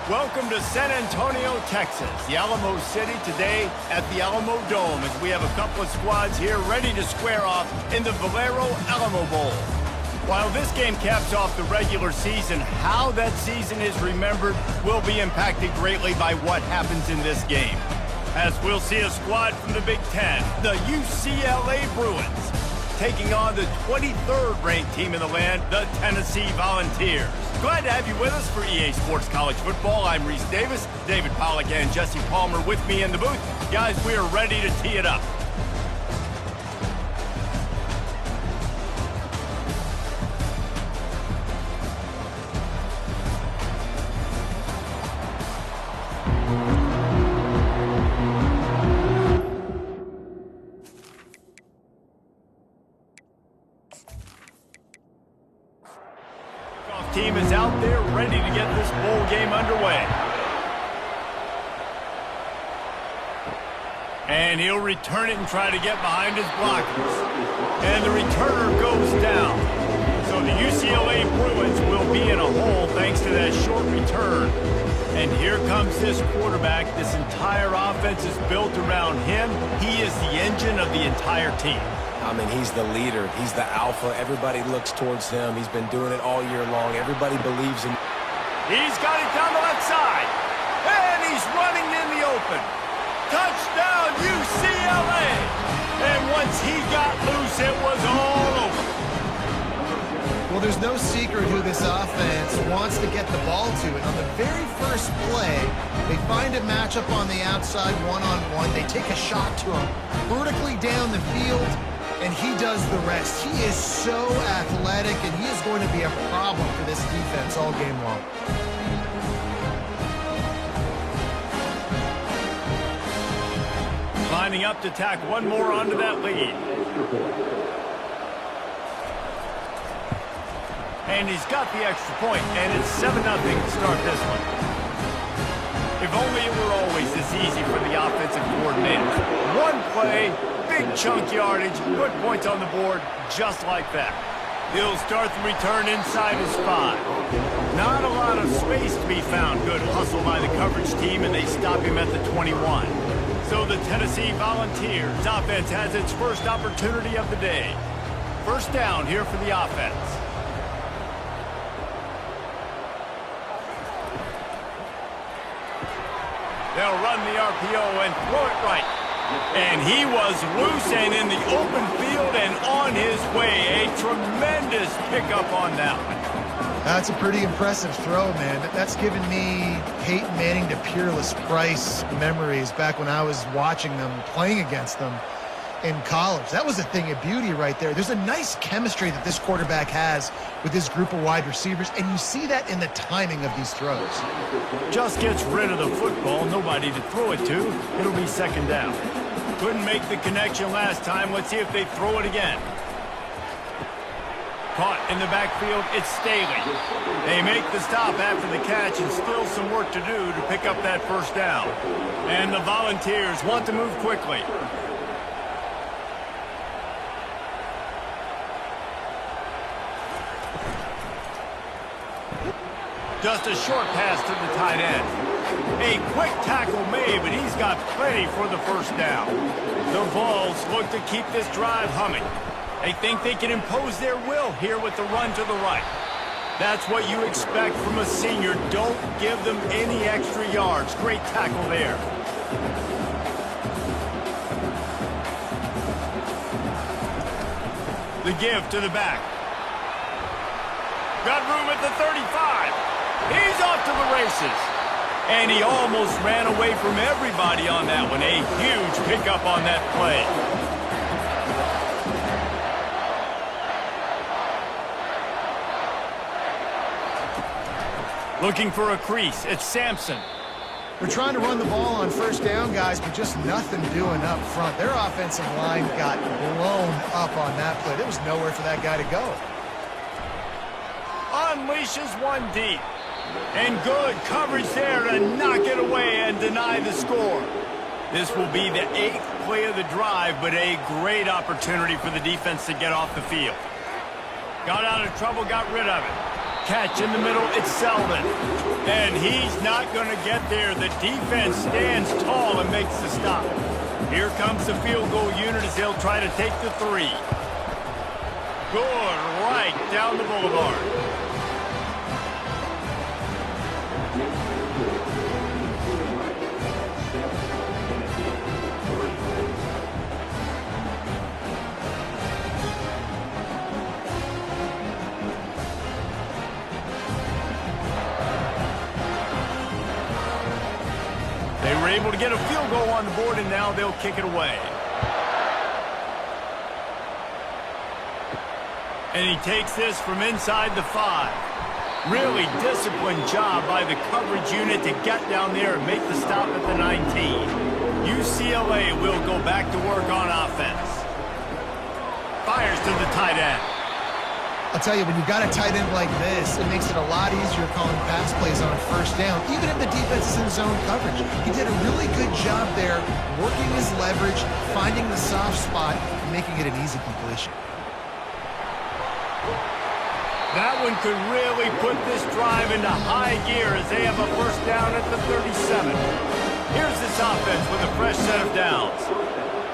Welcome to San Antonio, Texas, the Alamo City, today at the Alamo Dome, as we have a couple of squads here ready to square off in the Valero Alamo Bowl. While this game caps off the regular season, how that season is remembered will be impacted greatly by what happens in this game. As we'll see a squad from the Big Ten, the UCLA Bruins, taking on the 23rd ranked team in the land, the Tennessee Volunteers. Glad to have you with us for EA Sports College Football. I'm Reese Davis, David Pollack and Jesse Palmer with me in the booth. Guys, we are ready to tee it up. Team is out there ready to get this bowl game underway. And he'll return it and try to get behind his blockers. And the returner goes down. So the UCLA Bruins will be in a hole thanks to that short return. And here comes this quarterback. This entire offense is built around him. He is the engine of the entire team. I mean, he's the leader. He's the alpha. Everybody looks towards him. He's been doing it all year long. Everybody believes in him. He's got it down the left side. And he's running in the open. Touchdown, UCLA! And once he got loose, it was all over. Well, there's no secret who this offense wants to get the ball to. And on the very first play, they find a matchup on the outside one-on-one. They take a shot to him vertically down the field, and he does the rest. He is so athletic, and he is going to be a problem for this defense all game long. Lining up to tack one more onto that lead. And he's got the extra point, and it's 7-0 to start this one. If only it were always this easy for the offensive coordinators. One play, big chunk yardage, good points on the board, just like that. He'll start the return inside his 5. Not a lot of space to be found. Good hustle by the coverage team, and they stop him at the 21. So the Tennessee Volunteers offense has its first opportunity of the day. First down here for the offense. They'll run the RPO and throw it right. And he was loose and in the open field and on his way. A tremendous pickup on that one. That's a pretty impressive throw, man. That's given me Peyton Manning to Peerless Price memories back when I was watching them, playing against them in college. That was a thing of beauty right there. There's a nice chemistry that this quarterback has with this group of wide receivers, and you see that in the timing of these throws. Just gets rid of the football, nobody to throw it to. It'll be second down. Couldn't make the connection last time. Let's see if they throw it again. Caught in the backfield, it's Staley. They make the stop after the catch, and still some work to do to pick up that first down. And the Volunteers want to move quickly. Just a short pass to the tight end. A quick tackle made, but he's got plenty for the first down. The Vols look to keep this drive humming. They think they can impose their will here with the run to the right. That's what you expect from a senior. Don't give them any extra yards. Great tackle there. The give to the back. Got room at the 35. He's off to the races. And he almost ran away from everybody on that one. A huge pickup on that play. Looking for a crease. It's Sampson. We're trying to run the ball on first down, guys, but just nothing doing up front. Their offensive line got blown up on that play. There was nowhere for that guy to go. Unleashes one deep. And good coverage there to knock it away and deny the score. This will be the 8th play of the drive, but a great opportunity for the defense to get off the field. Got out of trouble, got rid of it. catch in the middle, it's Selden. And he's not going to get there. The defense stands tall and makes the stop. Here comes the field goal unit as they'll try to take the 3. Good, right down the boulevard. They were able to get a field goal on the board, and now they'll kick it away. And he takes this from inside the 5. Really disciplined job by the coverage unit to get down there and make the stop at the 19. UCLA will go back to work on offense. Fires to the tight end. I'll tell you, when you've got a tight end like this, it makes it a lot easier calling pass plays on first down, even if the defense is in zone coverage. He did a really good job there, working his leverage, finding the soft spot, and making it an easy completion. That one could really put this drive into high gear as they have a first down at the 37. Here's this offense with a fresh set of downs.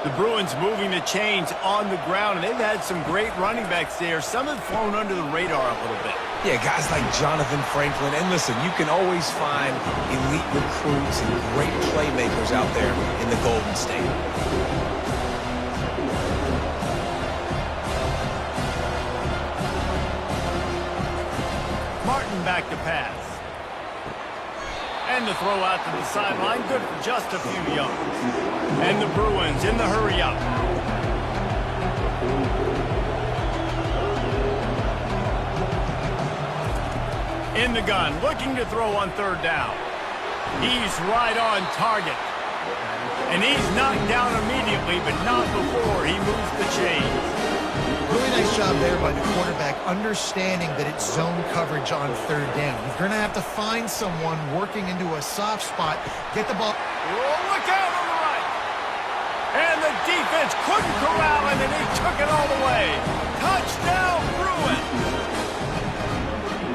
The Bruins moving the chains on the ground, and they've had some great running backs there. Some have flown under the radar a little bit. Yeah, guys like Jonathan Franklin. And listen, you can always find elite recruits and great playmakers out there in the Golden State. Martin back to pass. And the throw out to the sideline, good for just a few yards. And the Bruins in the hurry up. In the gun, looking to throw on third down. He's right on target. And he's knocked down immediately, but not before he moves the chains. Really nice job there by the quarterback, understanding that it's zone coverage on third down. You're going to have to find someone working into a soft spot, get the ball. Oh, look out on the right. And the defense couldn't corral him, and he took it all the way. Touchdown, Bruins.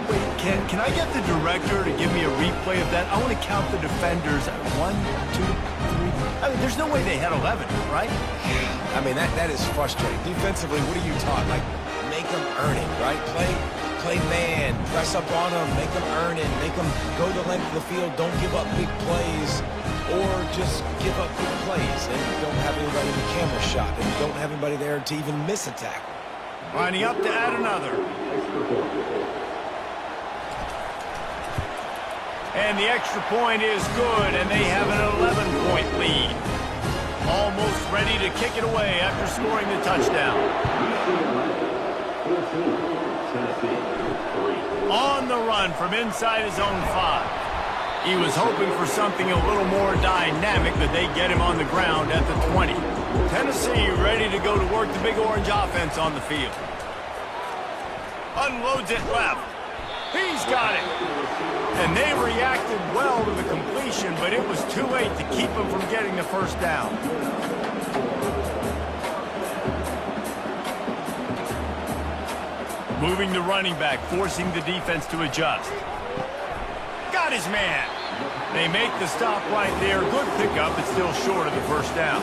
Wait, can I get the director to give me a replay of that? I want to count the defenders. 1, 2, 3. I mean, there's no way they had 11, right? I mean, that is frustrating. Defensively, what are you taught? Like, make them earn it, right? Play man, press up on them, make them earn it, make them go the length of the field, don't give up big plays, or just give up big plays and don't have anybody in the camera shot and don't have anybody there to even miss a tackle. Lining up to add another. And the extra point is good, and they have an 11-point lead. Almost ready to kick it away after scoring the touchdown. On the run from inside his own 5. He was hoping for something a little more dynamic, but they get him on the ground at the 20. Tennessee ready to go to work the Big Orange offense on the field. Unloads it left. He's got it. And they reacted well to the completion, but it was too late to keep him from getting the first down. Moving the running back, forcing the defense to adjust. Got his man. They make the stop right there. Good pickup, but still short of the first down.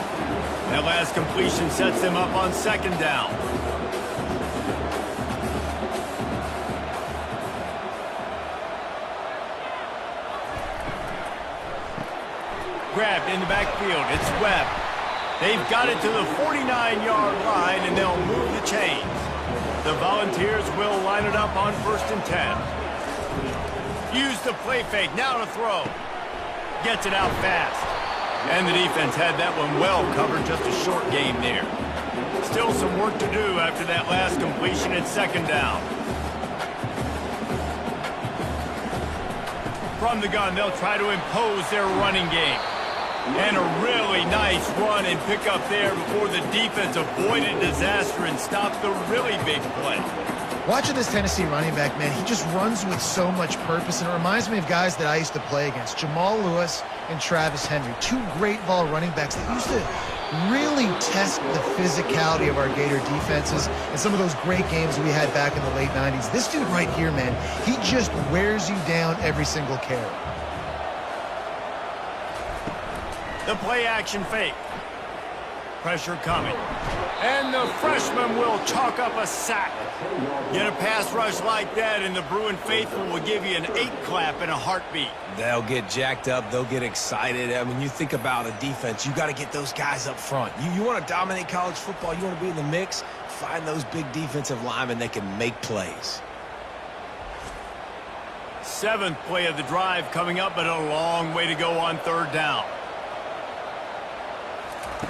That last completion sets them up on second down. Grabbed in the backfield. It's Webb. They've got it to the 49-yard line, and they'll move the chains. The Volunteers will line it up on 1st and 10. Use the play fake. Now to throw. Gets it out fast. And the defense had that one well covered. Just a short game there. Still some work to do after that last completion at second down. From the gun, they'll try to impose their running game. And a really nice run and pick up there before the defense avoided disaster and stopped the really big play. Watching this Tennessee running back, man, he just runs with so much purpose, and it reminds me of guys that I used to play against, Jamal Lewis and Travis Henry, two great ball running backs that used to really test the physicality of our Gator defenses and some of those great games we had back in the late 90s. This dude right here, man, he just wears you down every single carry. The play action fake. Pressure coming. And the freshman will chalk up a sack. Get a pass rush like that, and the Bruin faithful will give you an 8-clap in a heartbeat. They'll get jacked up. They'll get excited. I mean, you think about a defense, you got to get those guys up front. You want to dominate college football, you want to be in the mix, find those big defensive linemen that can make plays. 7th play of the drive coming up, but a long way to go on 3rd down.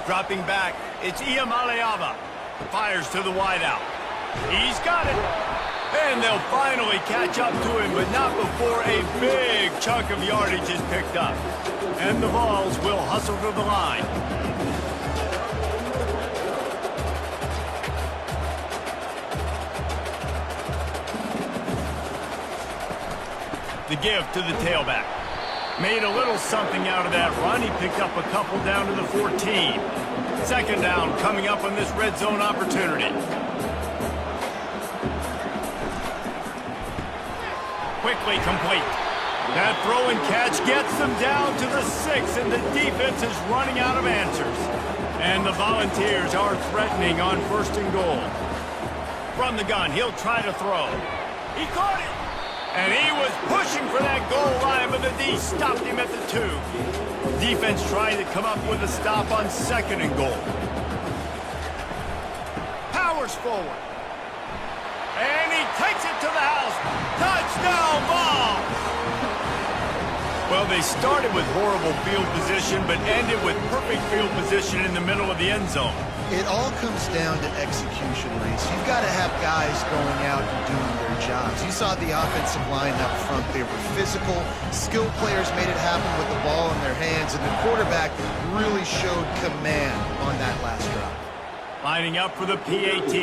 Dropping back, it's Iamaleava. Fires to the wideout. He's got it. And they'll finally catch up to him, but not before a big chunk of yardage is picked up. And the Vols will hustle to the line. The give to the tailback. Made a little something out of that run. He picked up a couple down to the 14. 2nd down coming up on this red zone opportunity. Quickly complete. That throw and catch gets them down to the 6, and the defense is running out of answers. And the Volunteers are threatening on 1st and goal. From the gun, he'll try to throw. He caught it. And he was pushing for that goal line, but the D stopped him at the 2. Defense trying to come up with a stop on 2nd and goal. Powers forward. And he takes it to the house. Touchdown, Vols! Well, they started with horrible field position, but ended with perfect field position in the middle of the end zone. It all comes down to execution, Reese. You've got to have guys going out and doing their jobs. You saw the offensive line up front. They were physical. Skilled players made it happen with the ball in their hands, and the quarterback really showed command on that last drive. Lining up for the PAT.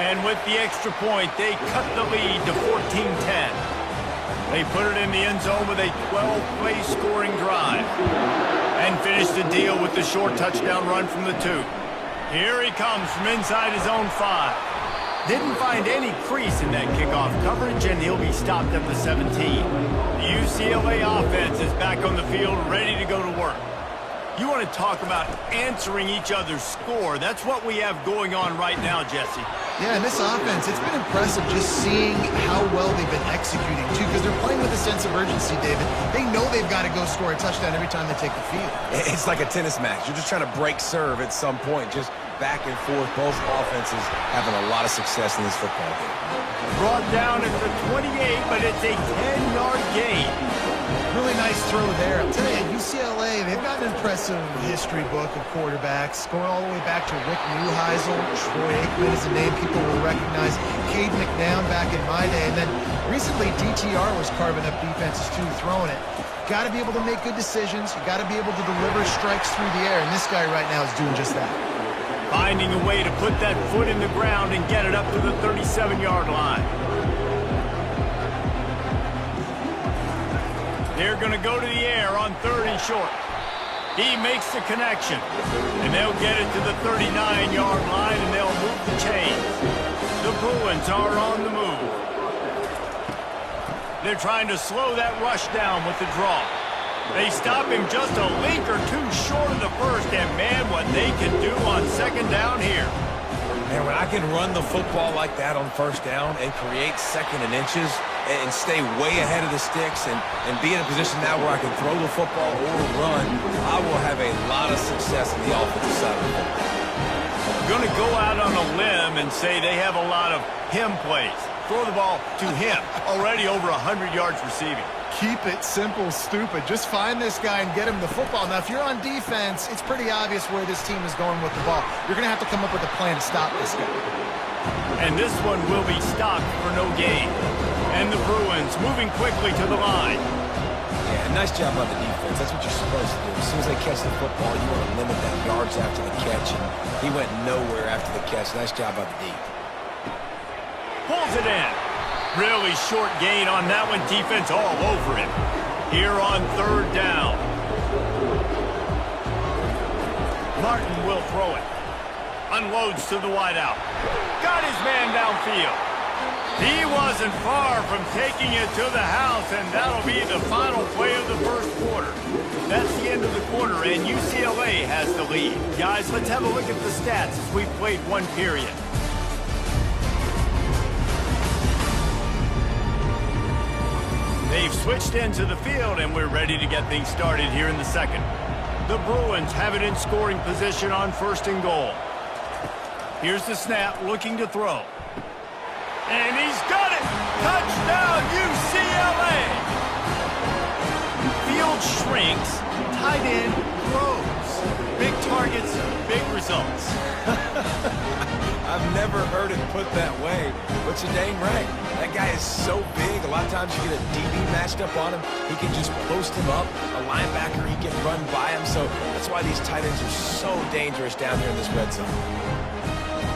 And with the extra point, they cut the lead to 14-10. They put it in the end zone with a 12-play scoring drive. And finish the deal with the short touchdown run from the 2. Here he comes from inside his own 5. Didn't find any crease in that kickoff coverage, and he'll be stopped at the 17. The UCLA offense is back on the field, ready to go to work. You want to talk about answering each other's score. That's what we have going on right now, Jesse. Yeah, and this offense, it's been impressive just seeing how well they've been executing, too, because they're playing with a sense of urgency, David. They know they've got to go score a touchdown every time they take the field. It's like a tennis match. You're just trying to break serve at some point, just back and forth. Both offenses having a lot of success in this football game. Brought down at the 28, but it's a 10-yard gain. Really nice throw there. I'll tell you, UCLA, they've got an impressive history book of quarterbacks, going all the way back to Rick Neuheisel. Troy Aikman is a name people will recognize. Cade McNown back in my day. And then recently, DTR was carving up defenses, too, throwing it. Got to be able to make good decisions. You got to be able to deliver strikes through the air, and this guy right now is doing just that. Finding a way to put that foot in the ground and get it up to the 37-yard line. They're going to go to the air on 3rd and short. He makes the connection. And they'll get it to the 39-yard line, and they'll move the chains. The Bruins are on the move. They're trying to slow that rush down with the draw. They stop him just a link or two short of the first, and man, what they can do on 2nd down here. Man, when I can run the football like that on 1st down and create 2nd and inches and stay way ahead of the sticks and be in a position now where I can throw the football or run, I will have a lot of success in the offensive side of the football. I'm going to go out on a limb and say they have a lot of him plays. Throw the ball to him, already over 100 yards receiving. Keep it simple, stupid. Just find this guy and get him the football. Now, if you're on defense, it's pretty obvious where this team is going with the ball. You're going to have to come up with a plan to stop this guy. And this one will be stopped for no gain. And the Bruins moving quickly to the line. Yeah, nice job on the defense. That's what you're supposed to do. As soon as they catch the football, you want to limit that yards after the catch. And he went nowhere after the catch. Nice job by the D. Pulls it in. Really short gain on that one. Defense all over him. here on 3rd down. Martin will throw it. Unloads to the wideout. Got his man downfield. He wasn't far from taking it to the house, and that'll be the final play of the first quarter. That's the end of the quarter, and UCLA has the lead. Guys, let's have a look at the stats as we've played one period. They've switched into the field, and we're ready to get things started here in the second. The Bruins have it in scoring position on 1st and goal. Here's the snap, looking to throw. And he's got it! Touchdown, UCLA! Field shrinks, tight end grows. Big targets, big results. I've never heard it put that way, but you're dang right. That guy is so big, a lot of times you get a DB matched up on him. He can just post him up. A linebacker, he can run by him. So that's why these tight ends are so dangerous down here in this red zone.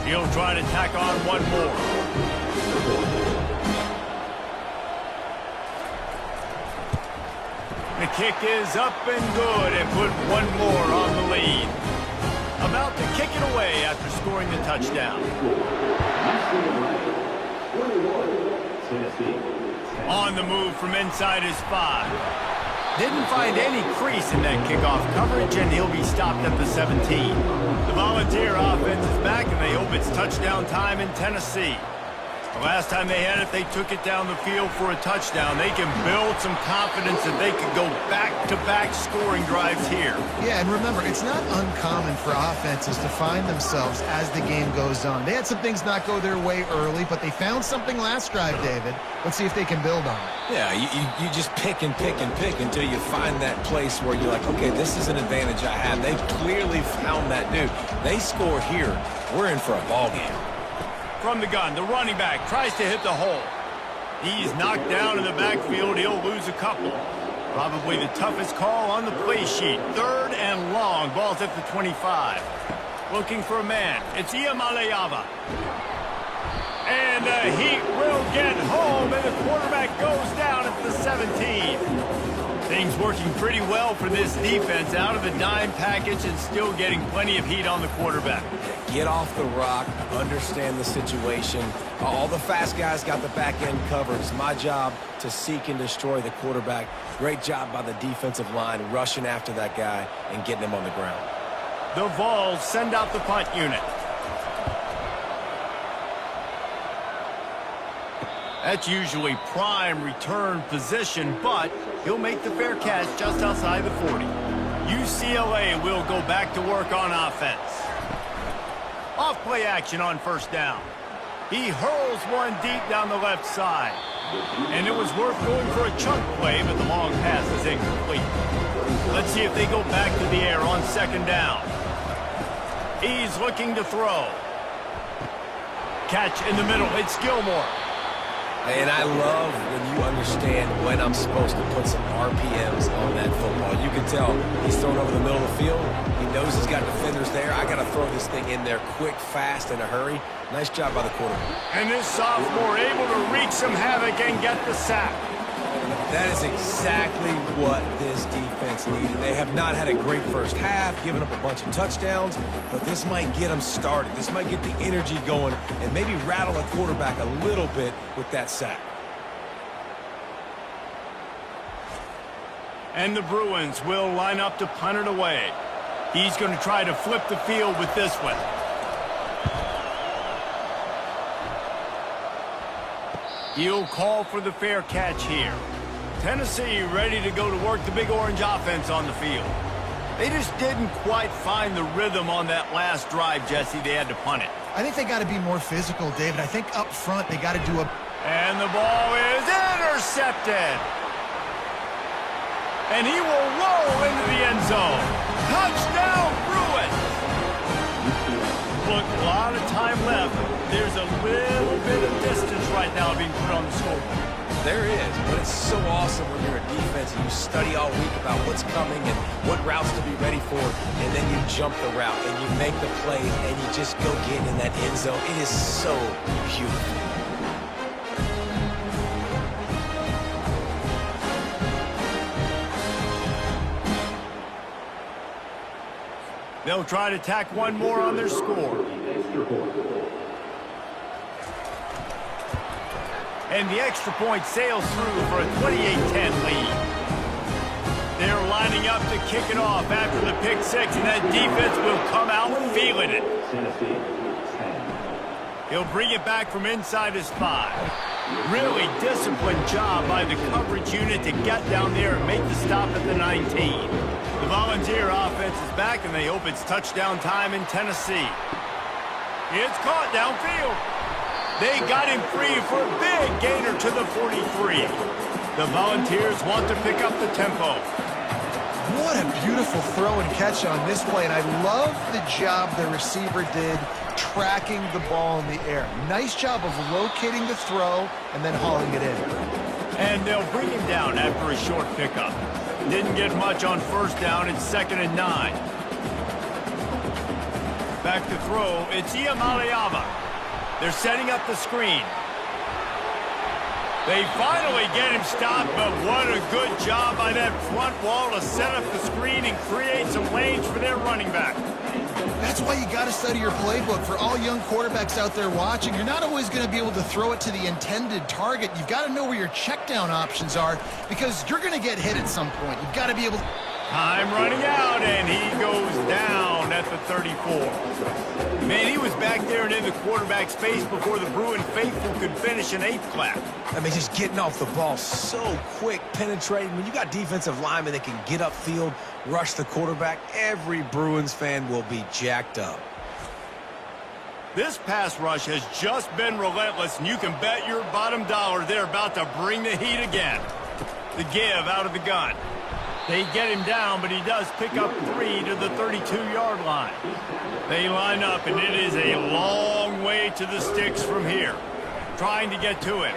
He'll try to tack on one more. The kick is up and good and put one more on the lead. About to kick it away after scoring the touchdown. On the move from inside his 5. Didn't find any crease in that kickoff coverage, and he'll be stopped at the 17. The Volunteer offense is back, and they hope it's touchdown time in Tennessee. The last time they had it, they took it down the field for a touchdown. They can build some confidence that they could go back-to-back scoring drives here. Yeah, and remember, it's not uncommon for offenses to find themselves as the game goes on. They had some things not go their way early, but they found something last drive, David. Let's see if they can build on it. Yeah, you just pick and pick and pick until you find that place where you're like, okay, this is an advantage I have. They clearly found that dude. They score here. We're in for a ball game. From the gun, the running back tries to hit the hole. He's knocked down in the backfield. He'll lose a couple. Probably the toughest call on the play sheet. 3rd and long. Ball's at the 25. Looking for a man. It's Iamaleava. And the Heat will get home, and the quarterback goes down at the 17. Things working pretty well for this defense, out of the dime package and still getting plenty of heat on the quarterback. Get off the rock, understand the situation. All the fast guys got the back end covered. It's my job to seek and destroy the quarterback. Great job by the defensive line, rushing after that guy and getting him on the ground. The Vols send out the punt unit. That's usually prime return position, but he'll make the fair catch just outside the 40. UCLA will go back to work on offense. Off play action on 1st down. He hurls one deep down the left side. And it was worth going for a chunk play, but the long pass is incomplete. Let's see if they go back to the air on 2nd down. He's looking to throw. Catch in the middle. It's Gilmore. And I love when you understand when I'm supposed to put some RPMs on that football. You can tell he's thrown over the middle of the field. He knows he's got defenders there. I got to throw this thing in there quick, fast, in a hurry. Nice job by the quarterback. And this sophomore able to wreak some havoc and get the sack. That is exactly what this defense needed. They have not had a great first half, giving up a bunch of touchdowns, but this might get them started. This might get the energy going and maybe rattle a quarterback a little bit with that sack. And the Bruins will line up to punt it away. He's going to try to flip the field with this one. He'll call for the fair catch here. Tennessee ready to go to work the Big Orange offense on the field. They just didn't quite find the rhythm on that last drive, Jesse. They had to punt it. I think they got to be more physical, David. I think up front they got to do a... And the ball is intercepted. And he will roll into the end zone. Touchdown, Bruins! Look, a lot of time left. There's a little bit of distance right now being put on the scoreboard. There is, but it's so awesome when you're a defense and you study all week about what's coming and what routes to be ready for, and then you jump the route and you make the play and you just go get in that end zone. It is so beautiful. They'll try to tack one more on their score. And the extra point sails through for a 28-10 lead. They're lining up to kick it off after the pick six, and that defense will come out feeling it. He'll bring it back from inside his 5. Really disciplined job by the coverage unit to get down there and make the stop at the 19. The Volunteer offense is back, and they hope it's touchdown time in Tennessee. It's caught downfield. They got him free for a big gainer to the 43. The Volunteers want to pick up the tempo. What a beautiful throw and catch on this play, and I love the job the receiver did tracking the ball in the air. Nice job of locating the throw and then hauling it in. And they'll bring him down after a short pickup. Didn't get much on first down. It's 2nd and 9. Back to throw. It's Alamo. They're setting up the screen. They finally get him stopped, but what a good job by that front wall to set up the screen and create some lanes for their running back. That's why you got to study your playbook. For all young quarterbacks out there watching, you're not always going to be able to throw it to the intended target. You've got to know where your check down options are because you're going to get hit at some point. You've got to be able to... Time running out, and he goes down at the 34. Man, he was back there and in the quarterback's face before the Bruin faithful could finish an 8th clap. I mean, just getting off the ball so quick, penetrating. When you got defensive linemen that can get upfield, rush the quarterback, every Bruins fan will be jacked up. This pass rush has just been relentless, and you can bet your bottom dollar they're about to bring the heat again. The give out of the gun. They get him down, but he does pick up 3 to the 32-yard line. They line up, and it is a long way to the sticks from here. Trying to get to him.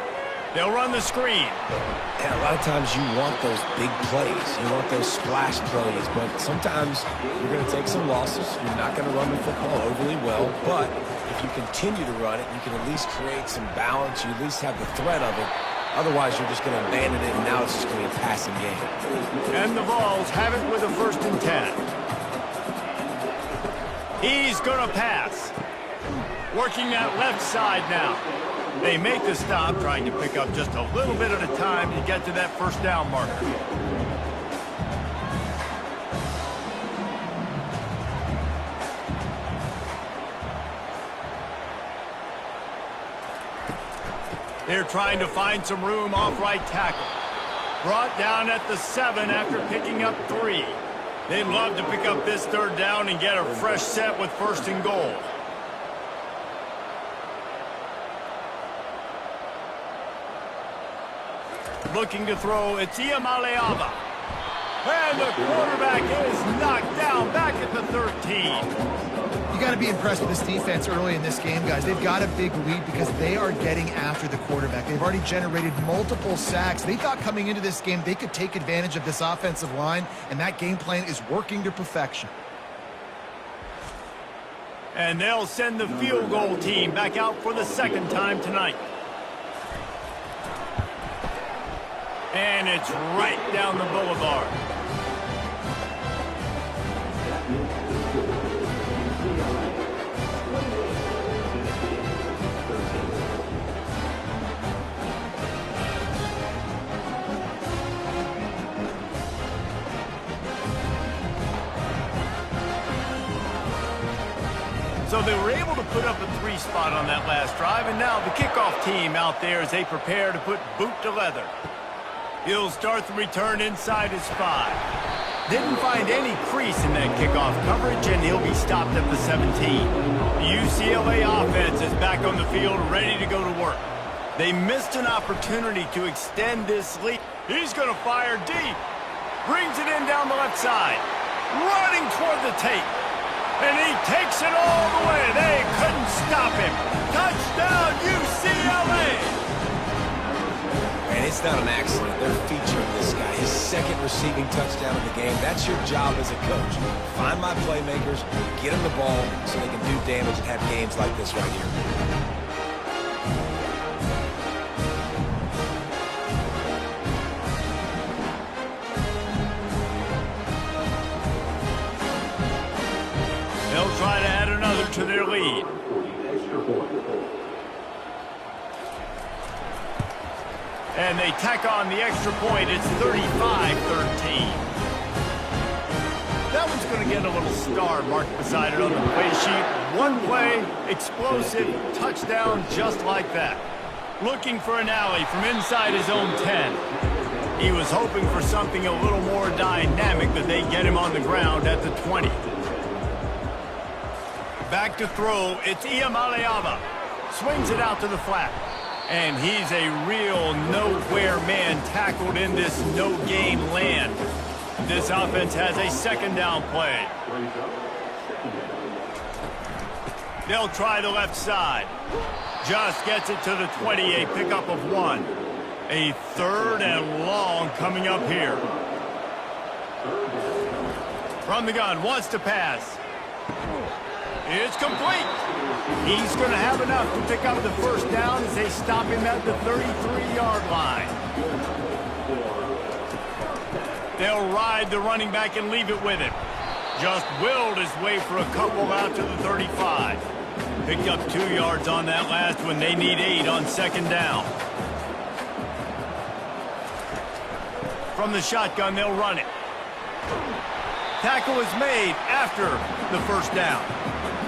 They'll run the screen. And a lot of times you want those big plays. You want those splash plays, but sometimes you're going to take some losses. You're not going to run the football overly well, but if you continue to run it, you can at least create some balance. You at least have the threat of it. Otherwise, you're just going to abandon it, and now it's just going to be a passing game. And the Vols have it with a 1st and 10. He's going to pass. Working that left side now. They make the stop, trying to pick up just a little bit at a time to get to that first down marker. They're trying to find some room off right tackle. Brought down at the 7 after picking up 3. They'd love to pick up this 3rd down and get a fresh set with 1st and goal. Looking to throw, it's Alamo. And the quarterback is knocked down back at the 13. You got to be impressed with this defense early in this game, guys. They've got a big lead because they are getting after the quarterback. They've already generated multiple sacks. They thought coming into this game they could take advantage of this offensive line, and that game plan is working to perfection. And they'll send the field goal team back out for the 2nd time tonight. And it's right down the boulevard. So they were able to put up a 3 spot on that last drive, and now the kickoff team out there as they prepare to put boot to leather. He'll start the return inside his 5. Didn't find any crease in that kickoff coverage, and he'll be stopped at the 17. The UCLA offense is back on the field, ready to go to work. They missed an opportunity to extend this lead. He's going to fire deep. Brings it in down the left side. Running toward the tape. And he takes it all the way. They couldn't stop him. Touchdown, UCLA! And it's not an accident. They're featuring this guy. His 2nd receiving touchdown of the game. That's your job as a coach. Find my playmakers, get them the ball so they can do damage and have games like this right here. to their lead. And they tack on the extra point. It's 35-13. That one's going to get a little star marked beside it on the play sheet. One play, explosive, touchdown just like that. Looking for an alley from inside his own 10. He was hoping for something a little more dynamic, but they get him on the ground at the 20. Back to throw, it's Iamaleava. Swings it out to the flat. And he's a real nowhere man tackled in this no-game land. This offense has a second down play. They'll try the left side. Just gets it to the 20, a pickup of 1. A third and long coming up here. From the gun, wants to pass. It's complete. He's going to have enough to pick up the first down as they stop him at the 33-yard line. They'll ride the running back and leave it with him. Just willed his way for a couple out to the 35. Picked up 2 yards on that last one. They need 8 on second down. From the shotgun, they'll run it. Tackle is made after the first down.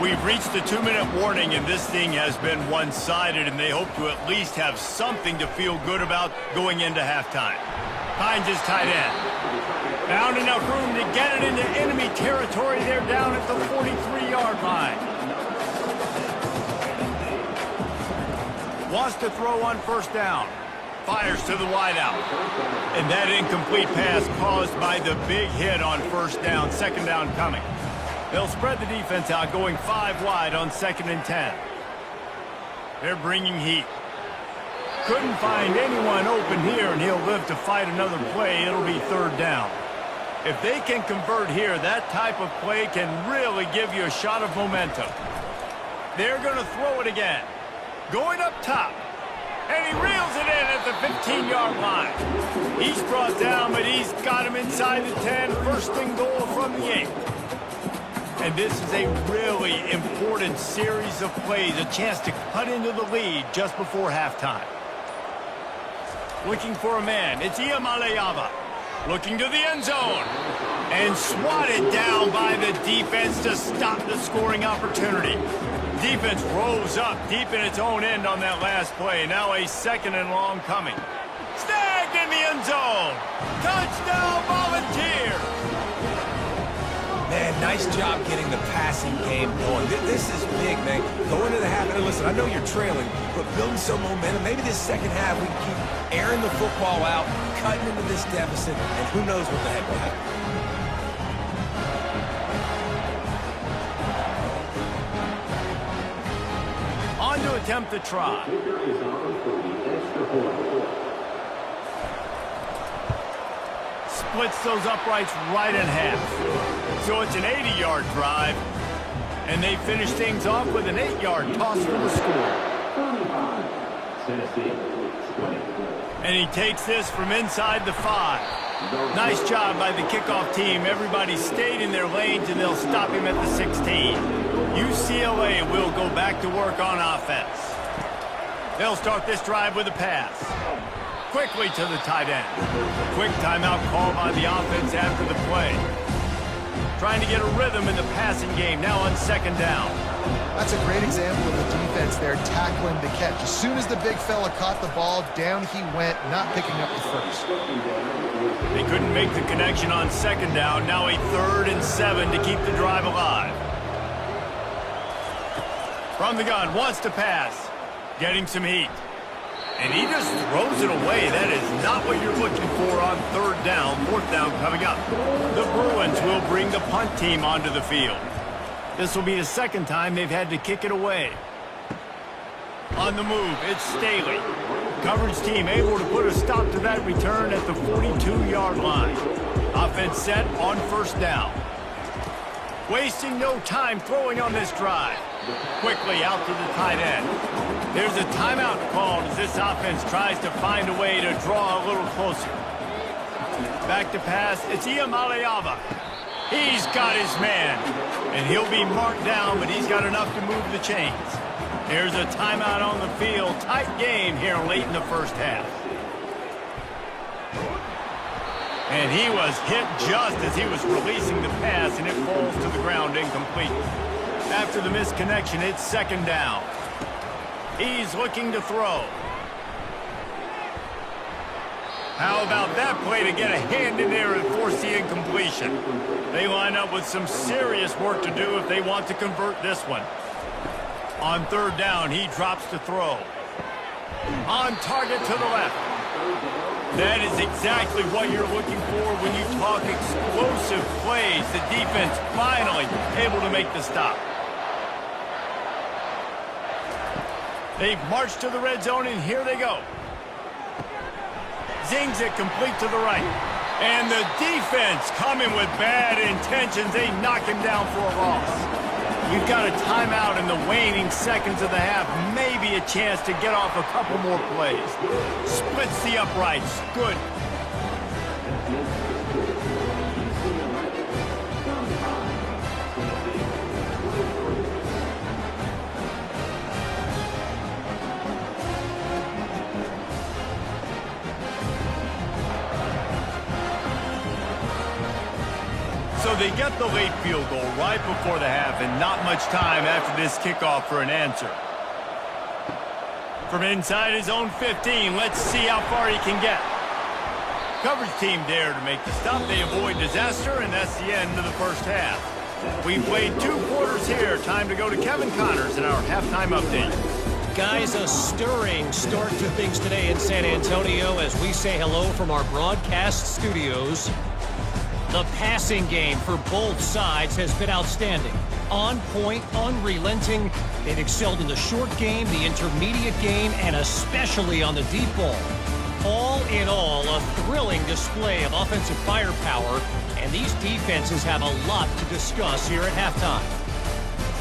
We've reached the 2-minute warning, and this thing has been one-sided, and they hope to at least have something to feel good about going into halftime. Finds his tight end. Found enough room to get it into enemy territory. They're down at the 43-yard line. Wants to throw on first down. Fires to the wideout. And that incomplete pass caused by the big hit on first down. Second down coming. They'll spread the defense out, going 5 wide on 2nd and 10. They're bringing heat. Couldn't find anyone open here, and he'll live to fight another play. It'll be 3rd down. If they can convert here, that type of play can really give you a shot of momentum. They're going to throw it again. Going up top. And he reels it in at the 15-yard line. He's brought down, but he's got him inside the 10. First and goal from the 8. And this is a really important series of plays, a chance to cut into the lead just before halftime. Looking for a man, it's Iamaleava. Looking to the end zone. And swatted down by the defense to stop the scoring opportunity. Defense rose up deep in its own end on that last play. Now a 2nd and long coming. Snagged in the end zone. Touchdown Volunteers. Man, nice job getting the passing game going. This is big, man. Go into the half, and listen, I know you're trailing, but building some momentum. Maybe this second half we keep airing the football out, cutting into this deficit, and who knows what the heck will happen. On to attempt the try. Splits those uprights right in half. So it's an 80-yard drive, and they finish things off with an 8-yard toss for the score. And he takes this from inside the 5. Nice job by the kickoff team. Everybody stayed in their lanes, and they'll stop him at the 16. UCLA will go back to work on offense. They'll start this drive with a pass. Quickly to the tight end. Quick timeout call by the offense after the play. Trying to get a rhythm in the passing game, now on 2nd down. That's a great example of the defense there tackling the catch. As soon as the big fella caught the ball, down he went, not picking up the first. They couldn't make the connection on 2nd down. Now a 3rd and 7 to keep the drive alive. From the gun, wants to pass. Getting some heat. And he just throws it away. That is not what you're looking for on 3rd down. 4th down coming up. The Bruins will bring the punt team onto the field. This will be the 2nd time they've had to kick it away. On the move, it's Staley. Coverage team able to put a stop to that return at the 42-yard line. Offense set on 1st down. Wasting no time throwing on this drive. Quickly out to the tight end. There's a timeout called as this offense tries to find a way to draw a little closer. Back to pass, it's Iamaleava. He's got his man. And he'll be marked down, but he's got enough to move the chains. Here's a timeout on the field. Tight game here late in the first half. And he was hit just as he was releasing the pass, and it falls to the ground incomplete. After the misconnection, it's second down. He's looking to throw. How about that play to get a hand in there and force the incompletion? They line up with some serious work to do if they want to convert this one. On third down, he drops to throw. On target to the left. That is exactly what you're looking for when you talk explosive plays. The defense finally able to make the stop. They've marched to the red zone, and here they go. Zings it complete to the right. And the defense coming with bad intentions. They knock him down for a loss. We've got a timeout in the waning seconds of the half. Maybe a chance to get off a couple more plays. Splits the uprights. Good. So they get the late field goal right before the half, and not much time after this kickoff for an answer. From inside his own 15, let's see how far he can get. Coverage team there to make the stop. They avoid disaster, and that's the end of the first half. We've played 2 quarters here. Time to go to Kevin Connors in our halftime update. Guys, a stirring start to things today in San Antonio as we say hello from our broadcast studios. The passing game for both sides has been outstanding. On point, unrelenting. They've excelled in the short game, the intermediate game, and especially on the deep ball. All in all, a thrilling display of offensive firepower, and these defenses have a lot to discuss here at halftime.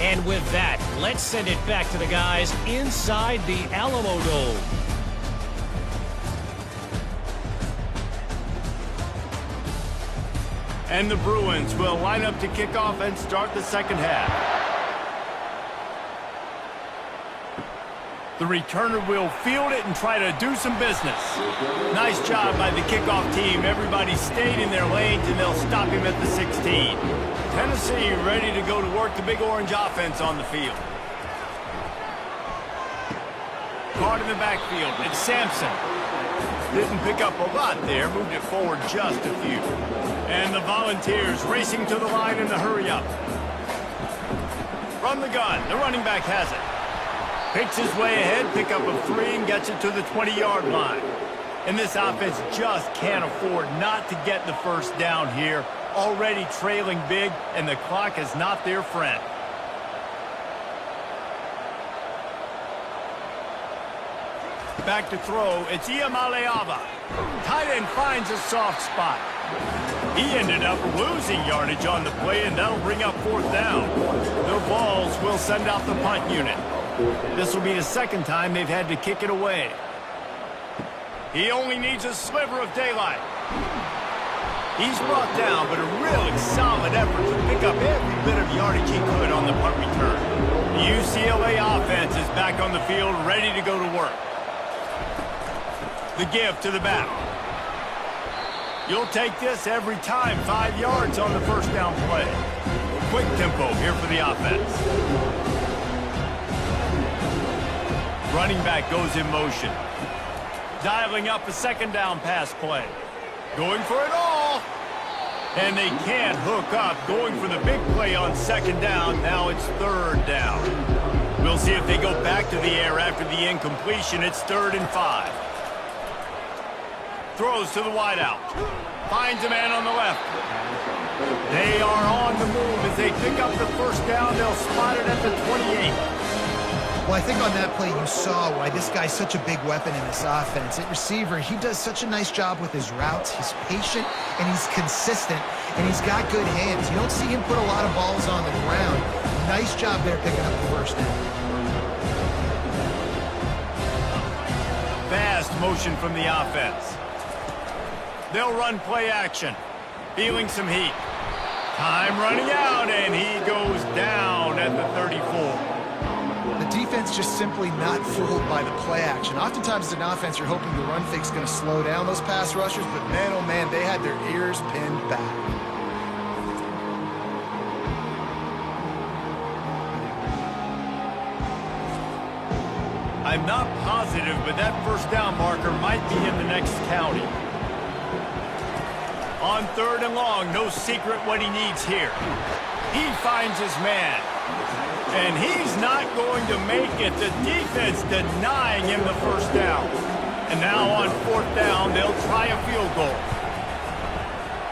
And with that, let's send it back to the guys inside the Alamo Dome. And the Bruins will line up to kick off and start the second half. The returner will field it and try to do some business. Nice job by the kickoff team. Everybody stayed in their lanes, and they'll stop him at the 16. Tennessee ready to go to work the Big Orange offense on the field. Caught in the backfield. It's Sampson. Didn't pick up a lot there. Moved it forward just a few. And the Volunteers racing to the line in the hurry-up. From the gun, the running back has it. Picks his way ahead, pick up a 3, and gets it to the 20-yard line. And this offense just can't afford not to get the first down here. Already trailing big, and the clock is not their friend. Back to throw, it's Iamaleava. Tight end finds a soft spot. He ended up losing yardage on the play, and that'll bring up fourth down. The Vols will send out the punt unit. This will be the second time they've had to kick it away. He only needs a sliver of daylight. He's brought down, but a really solid effort to pick up every bit of yardage he could on the punt return. The UCLA offense is back on the field, ready to go to work. The give to the back. You'll take this every time. 5 yards on the first down play. Quick tempo here for the offense. Running back goes in motion. Dialing up a second down pass play. Going for it all. And they can't hook up. Going for the big play on second down. Now it's third down. We'll see if they go back to the air after the incompletion. It's 3rd and 5. Throws to the wideout. Finds a man on the left. They are on the move as they pick up the first down. They'll spot it at the 28. Well, I think on that play you saw why this guy's such a big weapon in this offense. At receiver, he does such a nice job with his routes. He's patient, and he's consistent, and he's got good hands. You don't see him put a lot of balls on the ground. Nice job there picking up the first down. Fast motion from the offense. They'll run play action. Feeling some heat. Time running out, and he goes down at the 34. The defense just simply not fooled by the play action. Oftentimes as an offense, you're hoping the run fake's going to slow down those pass rushers, but man, oh man, they had their ears pinned back. I'm not positive, but that first down marker might be in the next county. On 3rd and long, no secret what he needs here. He finds his man. And he's not going to make it. The defense denying him the first down. And now on 4th down, they'll try a field goal.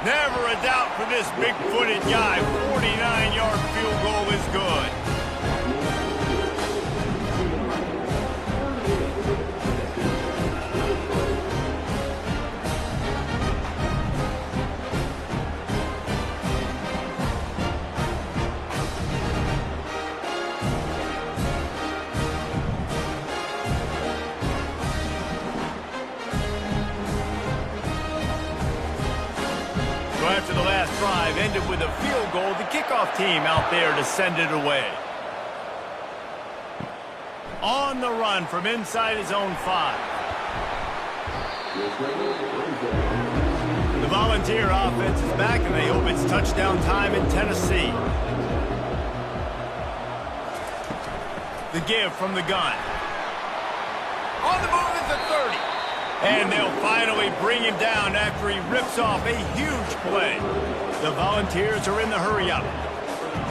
Never a doubt for this big-footed guy. 49-yard field goal is good. After the last drive ended with a field goal, the kickoff team out there to send it away. On the run from inside his own 5. The Volunteer offense is back, and they hope it's touchdown time in Tennessee. The give from the gun. On the move is the 30. And they'll finally bring him down after he rips off a huge play. The Volunteers are in the hurry-up.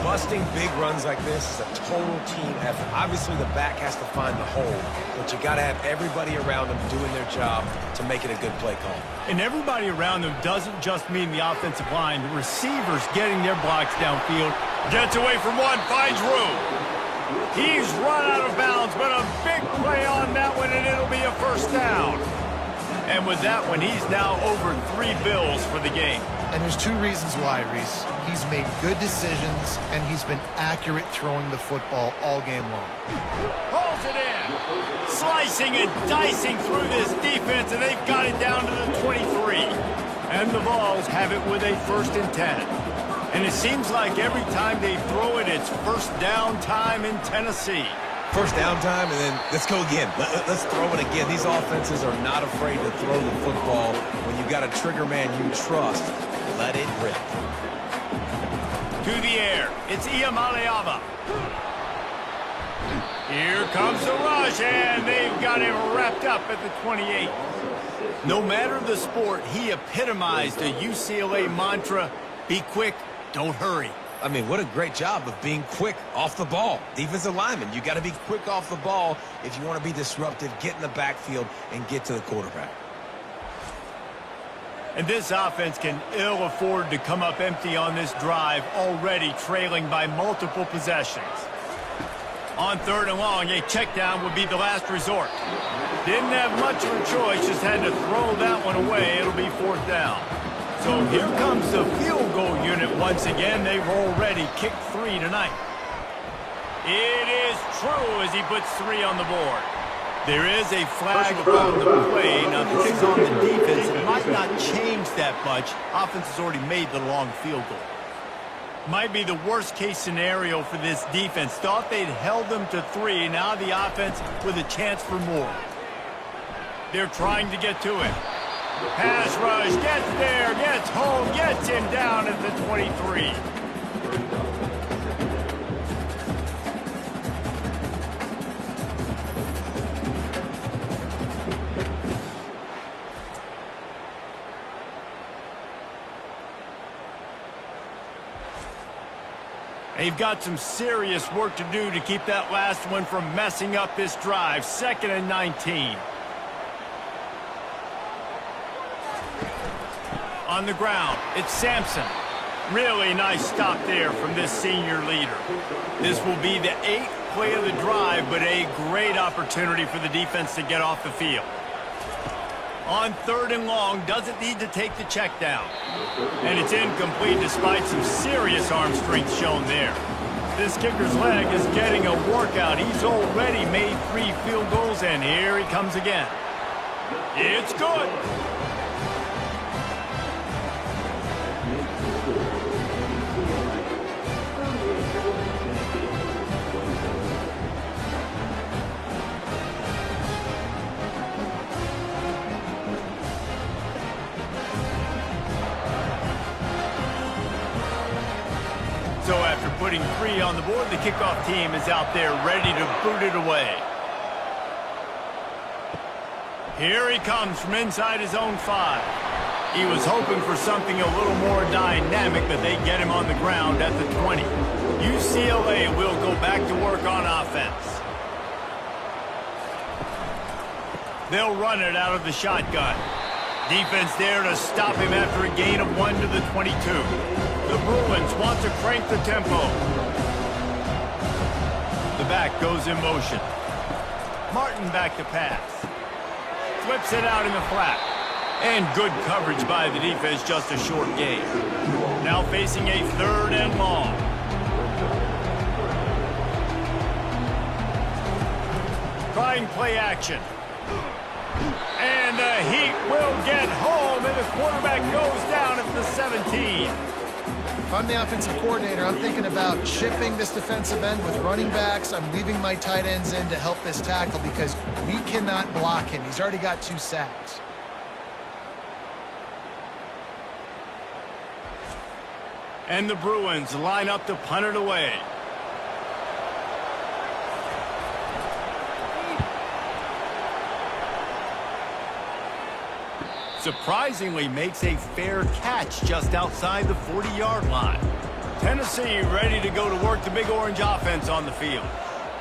Busting big runs like this is a total team effort. Obviously, the back has to find the hole, but you got to have everybody around them doing their job to make it a good play call. And everybody around them doesn't just mean the offensive line. The receivers getting their blocks downfield. Gets away from one, finds room. He's run out of bounds, but a big play on that one, and it'll be a first down. And with that one, he's now over 3 bills for the game. And there's 2 reasons why, Reese. He's made good decisions, and he's been accurate throwing the football all game long. Pulls it in. Slicing and dicing through this defense, and they've got it down to the 23. And the Vols have it with a 1st and 10. And it seems like every time they throw it, it's first down time in Tennessee. First down time, and then let's go again. Let's throw it again. These offenses are not afraid to throw the football. When you got a trigger man you trust, let it rip. To the air, it's Iamaleava. Here comes the rush, and they've got him wrapped up at the 28. No matter the sport, he epitomized a UCLA mantra, be quick, don't hurry. I mean, what a great job of being quick off the ball. Defensive lineman, you got to be quick off the ball if you want to be disruptive, get in the backfield, and get to the quarterback. And this offense can ill afford to come up empty on this drive, already trailing by multiple possessions. On 3rd and long, a check down would be the last resort. Didn't have much of a choice, just had to throw that one away. It'll be 4th down. So here comes the field goal unit once again. They've already kicked 3 tonight. It is true as he puts 3 on the board. There is a flag around the play. Now, this is on the defense. It might not change that much. Offense has already made the long field goal. Might be the worst-case scenario for this defense. Thought they'd held them to 3. Now the offense with a chance for more. They're trying to get to it. Pass rush, gets there, gets home, gets him down at the 23. They've got some serious work to do to keep that last one from messing up this drive. 2nd and 19. On the ground, it's Sampson. Really nice stop there from this senior leader. This will be the 8th play of the drive, but a great opportunity for the defense to get off the field. On 3rd and long, doesn't need to take the check down. And it's incomplete despite some serious arm strength shown there. This kicker's leg is getting a workout. He's already made 3 field goals, and here he comes again. It's good. putting 3 on the board. The kickoff team is out there ready to boot it away. Here he comes from inside his own 5. He was hoping for something a little more dynamic, but they get him on the ground at the 20. UCLA will go back to work on offense. They'll run it out of the shotgun. Defense there to stop him after a gain of 1 to the 22. The Bruins want to crank the tempo. The back goes in motion. Martin back to pass. Flips it out in the flat. And good coverage by the defense, just a short gain. Now facing a 3rd and long. Trying play action. And the Heat will get home, and the quarterback goes down at the 17. If I'm the offensive coordinator, I'm thinking about chipping this defensive end with running backs. I'm leaving my tight ends in to help this tackle because we cannot block him. He's already got 2 sacks. And the Bruins line up to punt it away. Surprisingly makes a fair catch just outside the 40-yard line. Tennessee ready to go to work the Big Orange offense on the field.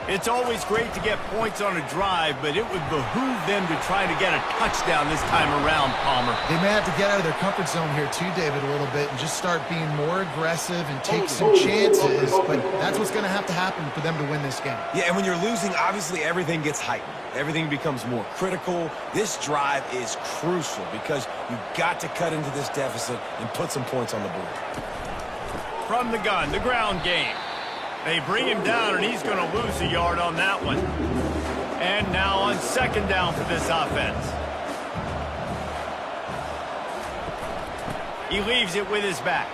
It's always great to get points on a drive, but it would behoove them to try to get a touchdown this time around, Palmer. They may have to get out of their comfort zone here too, David, a little bit and just start being more aggressive and take some chances, but that's what's going to have to happen for them to win this game. Yeah, and when you're losing, obviously everything gets heightened. Everything becomes more critical. This drive is crucial because you've got to cut into this deficit and put some points on the board. From the gun, the ground game. They bring him down, and he's going to lose a yard on that one. And now on 2nd down for this offense. He leaves it with his back.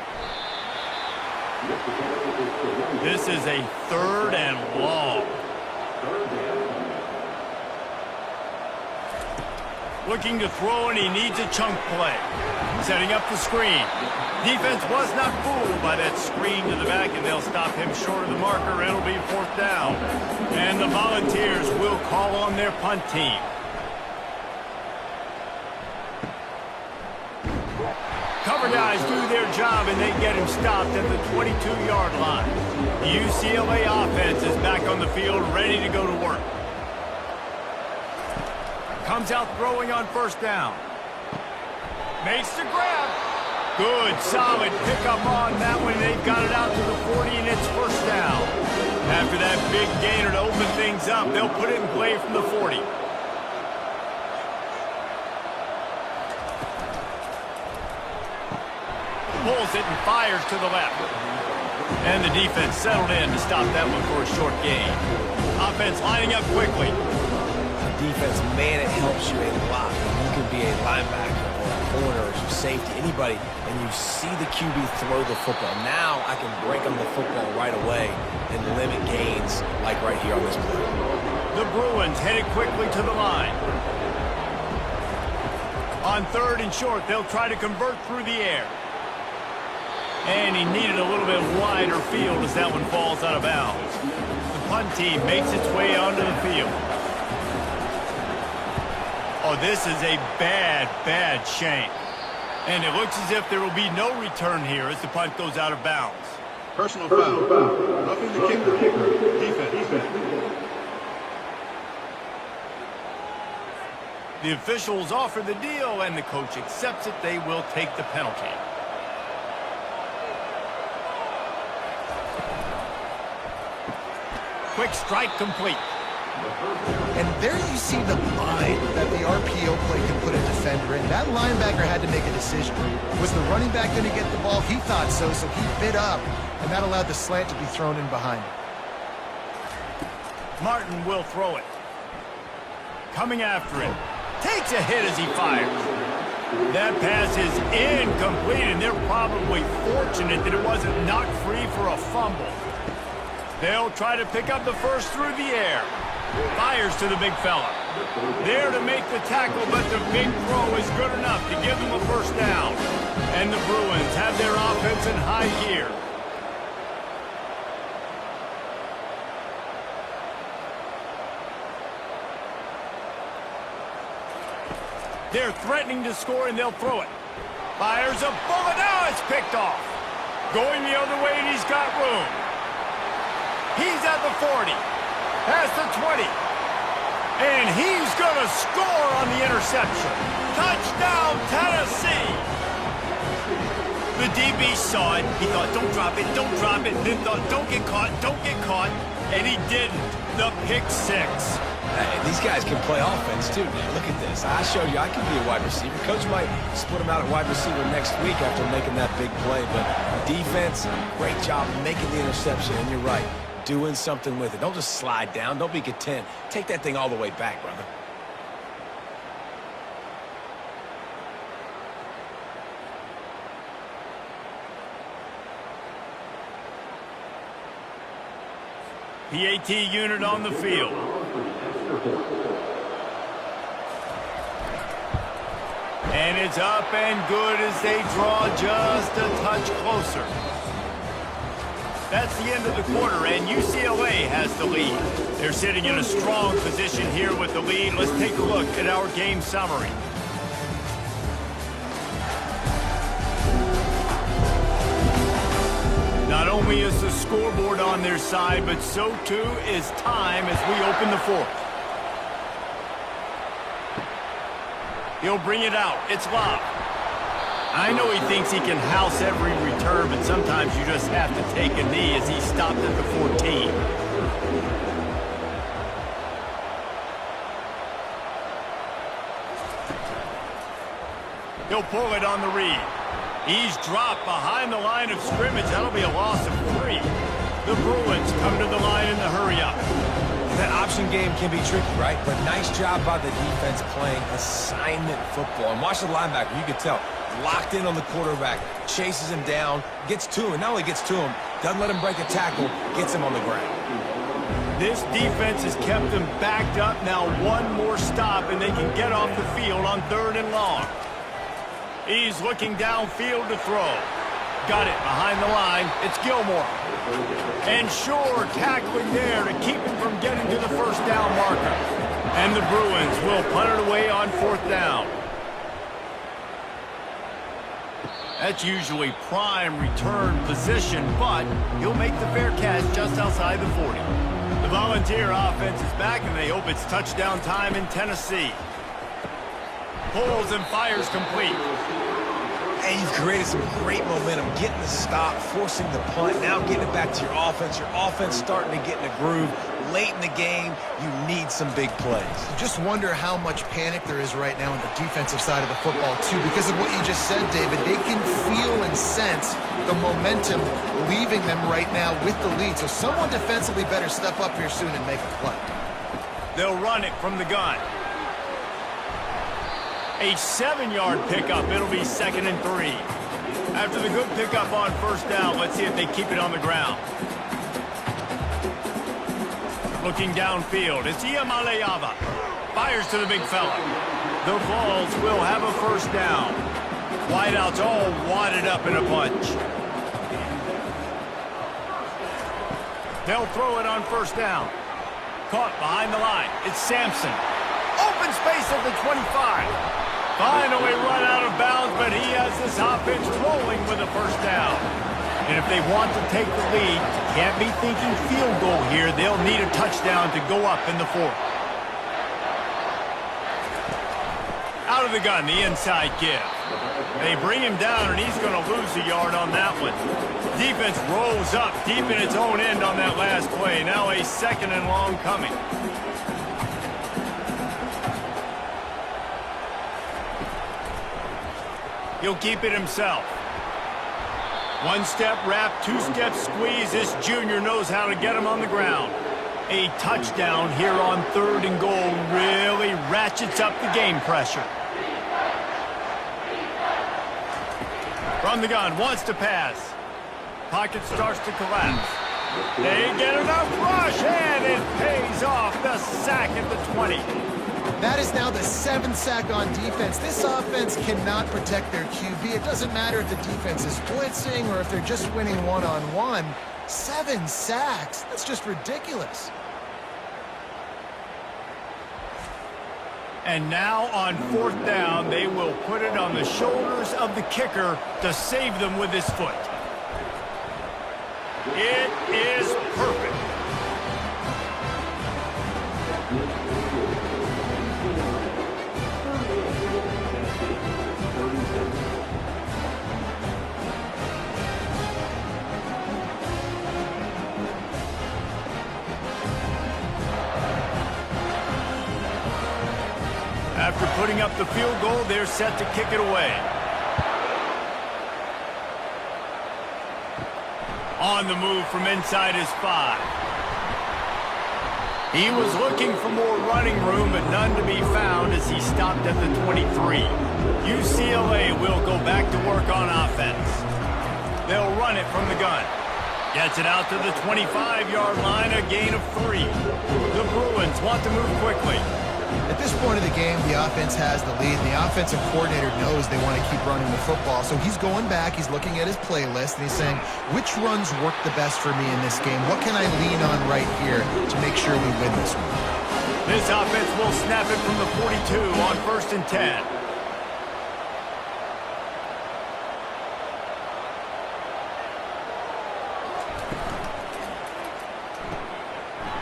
This is a 3rd and long. Looking to throw, and he needs a chunk play. Setting up the screen. Defense was not fooled by that screen to the back, and they'll stop him short of the marker. It'll be 4th down. And the Volunteers will call on their punt team. Cover guys do their job, and they get him stopped at the 22-yard line. The UCLA offense is back on the field, ready to go to work. Comes out throwing on 1st down. Makes the grab. Good, solid pickup on that one. They've got it out to the 40, and it's 1st down. After that big gainer to open things up, they'll put it in play from the 40. Pulls it and fires to the left. And the defense settled in to stop that one for a short gain. Offense lining up quickly. Defense, man, it helps you a lot. You can be a linebacker or a corner or some safety, anybody, and you see the QB throw the football. Now I can break on the football right away and limit gains like right here on this play. The Bruins headed quickly to the line. On 3rd and short, they'll try to convert through the air. And he needed a little bit wider field as that one falls out of bounds. The punt team makes its way onto the field. Oh, this is a bad, bad shank. And it looks as if there will be no return here as the punt goes out of bounds. Personal foul. Roughing the kicker. Defense. The officials offer the deal, and the coach accepts it. They will take the penalty. Quick strike complete. And there you see the bind that the RPO play can put a defender in. That linebacker had to make a decision. Was the running back going to get the ball? He thought so, so he bit up, and that allowed the slant to be thrown in behind him. Martin will throw it. Coming after him. Takes a hit as he fires. That pass is incomplete, and they're probably fortunate that it wasn't knocked free for a fumble. They'll try to pick up the first through the air. Fires to the big fella. There to make the tackle, but the big throw is good enough to give them a 1st down. And the Bruins have their offense in high gear. They're threatening to score, and they'll throw it. Fires a bullet. Now it's picked off. Going the other way, and he's got room. He's at the 40. Past the 20. And he's going to score on the interception. Touchdown, Tennessee. The DB saw it. He thought, don't drop it, don't drop it. Then thought, don't get caught, don't get caught. And he didn't. The pick six. Hey, these guys can play offense, too, man. Look at this. I showed you I can be a wide receiver. Coach might split him out at wide receiver next week after making that big play. But defense, great job making the interception. And you're right, doing something with it. Don't just slide down. Don't be content. Take that thing all the way back, brother. PAT unit on the field. And it's up and good as they draw just a touch closer. That's the end of the quarter, and UCLA has the lead. They're sitting in a strong position here with the lead. Let's take a look at our game summary. Not only is the scoreboard on their side, but so too is time as we open the fourth. He'll bring it out. It's Love. I know he thinks he can house every return, but sometimes you just have to take a knee as he stopped at the 14. He'll pull it on the read. He's dropped behind the line of scrimmage. That'll be a loss of 3. The Bruins come to the line in the hurry-up. That option game can be tricky, right? But nice job by the defense playing assignment football. And watch the linebacker. You can tell. Locked in on the quarterback. Chases him down. Gets to him. Not only gets to him, doesn't let him break a tackle. Gets him on the ground. This defense has kept them backed up. Now one more stop, and they can get off the field on 3rd and long. He's looking downfield to throw. Got it behind the line. It's Gilmore. And sure, tackling there to keep him from getting to the first down marker. And the Bruins will punt it away on 4th down. That's usually prime return position, but he'll make the fair catch just outside the 40. The Volunteer offense is back, and they hope it's touchdown time in Tennessee. Pulls and fires complete. And you've created some great momentum, getting the stop, forcing the punt, now getting it back to your offense. Your offense starting to get in a groove. Late in the game, you need some big plays. Just wonder how much panic there is right now on the defensive side of the football, too, because of what you just said, David. They can feel and sense the momentum leaving them right now with the lead. So someone defensively better step up here soon and make a play. They'll run it from the gun. A 7-yard pickup. It'll be 2nd and 3. After the good pickup on 1st down, let's see if they keep it on the ground. Looking downfield, it's Iamaleava. Fires to the big fella. The Vols will have a 1st down. Wideouts all wadded up in a bunch. They'll throw it on 1st down. Caught behind the line. It's Sampson. Open space at the 25. Finally run out of bounds, but he has this offense rolling with a 1st down. And if they want to take the lead, can't be thinking field goal here. They'll need a touchdown to go up in the 4th. Out of the gun, the inside give. They bring him down, and he's going to lose a yard on that one. Defense rolls up deep in its own end on that last play. Now a 2nd and long coming. He'll keep it himself. 1-step wrap, 2-step squeeze. This junior knows how to get him on the ground. A touchdown here on 3rd and goal really ratchets up the game pressure. From the gun, wants to pass. Pocket starts to collapse. They get enough rush, and it pays off. The sack at the 20. That is now the 7th sack on defense. This offense cannot protect their QB. It doesn't matter if the defense is blitzing or if they're just winning one-on-one. 7 sacks. That's just ridiculous. And now on 4th down, they will put it on the shoulders of the kicker to save them with his foot. It is perfect. After putting up the field goal, they're set to kick it away. On the move from inside his 5. He was looking for more running room, but none to be found as he stopped at the 23. UCLA will go back to work on offense. They'll run it from the gun. Gets it out to the 25-yard line, a gain of 3. The Bruins want to move quickly. At this point of the game, the offense has the lead, and the offensive coordinator knows they want to keep running the football. So he's going back, he's looking at his playlist, and he's saying, which runs work the best for me in this game? What can I lean on right here to make sure we win this one? This offense will snap it from the 42 on 1st and 10.